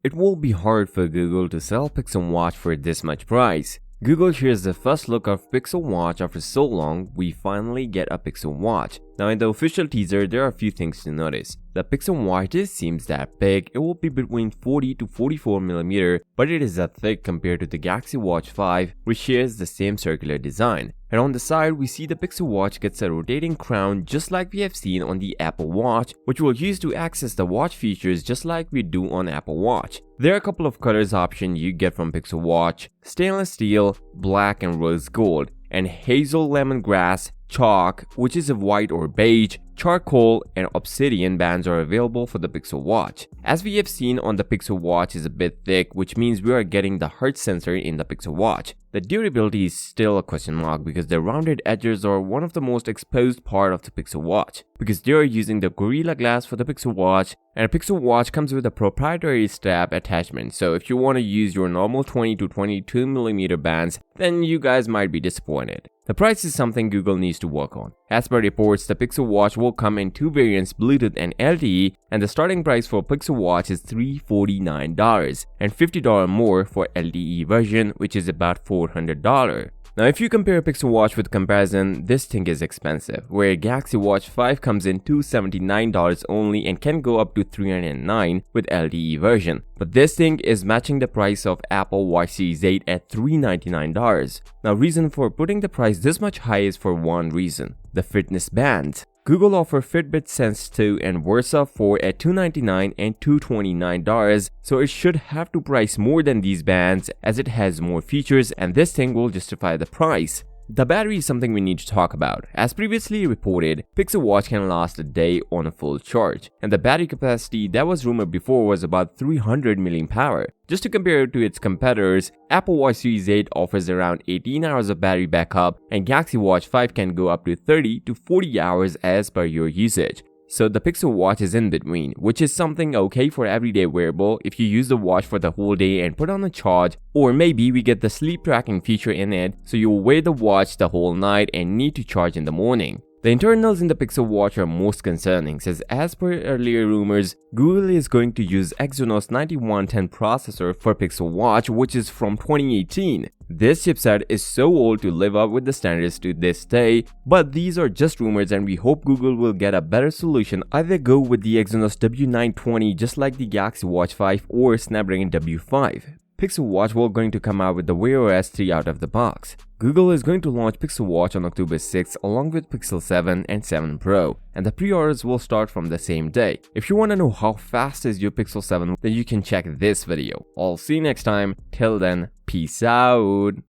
it will be hard for Google to sell Pixel Watch for this much price. Google shares the first look of Pixel Watch after so long. We finally get a Pixel Watch. Now in the official teaser, there are a few things to notice. The Pixel Watch seems that big. It will be between 40 to 44mm, but it is that thick compared to the Galaxy Watch 5, which shares the same circular design. And on the side, we see the Pixel Watch gets a rotating crown just like we have seen on the Apple Watch, which we'll use to access the watch features just like we do on Apple Watch. There are a couple of colors options you get from Pixel Watch: stainless steel, black and rose gold, and hazel lemongrass, chalk, which is of white or beige, charcoal, and obsidian bands are available for the Pixel Watch. As we have seen on the Pixel Watch is a bit thick, which means we are getting the heart sensor in the Pixel Watch. The durability is still a question mark because the rounded edges are one of the most exposed part of the Pixel Watch, because they are using the Gorilla Glass for the Pixel Watch, and a Pixel Watch comes with a proprietary strap attachment, so if you want to use your normal 20 to 22mm bands, then you guys might be disappointed. The price is something Google needs to work on. As per reports, the Pixel Watch will come in two variants, Bluetooth and LTE, and the starting price for Pixel Watch is $349 and $50 more for LTE version, which is about $400. Now if you compare Pixel Watch with comparison, this thing is expensive, where Galaxy Watch 5 comes in $279 only and can go up to $309 with LTE version. But this thing is matching the price of Apple Watch Series 8 at $399. Now reason for putting the price this much high is for one reason: the fitness bands. Google offer Fitbit Sense 2 and Versa 4 at $299 and $229, so it should have to price more than these bands as it has more features, and this thing will justify the price. The battery is something we need to talk about. As previously reported, Pixel Watch can last a day on a full charge, and the battery capacity that was rumored before was about 300 mAh. Just to compare it to its competitors, Apple Watch Series 8 offers around 18 hours of battery backup, and Galaxy Watch 5 can go up to 30 to 40 hours as per your usage. So the Pixel Watch is in between, which is something okay for everyday wearable if you use the watch for the whole day and put on a charge, or maybe we get the sleep tracking feature in it, so you'll wear the watch the whole night and need to charge in the morning. The internals in the Pixel Watch are most concerning, since as per earlier rumors, Google is going to use Exynos 9110 processor for Pixel Watch, which is from 2018. This chipset is so old to live up with the standards to this day, but these are just rumors and we hope Google will get a better solution, either go with the Exynos W920 just like the Galaxy Watch 5 or Snapdragon W5. Pixel Watch will going to come out with the Wear OS 3 out of the box. Google is going to launch Pixel Watch on October 6th along with Pixel 7 and 7 Pro, and the pre-orders will start from the same day. If you want to know how fast is your Pixel 7, then you can check this video. I'll see you next time. Till then, peace out.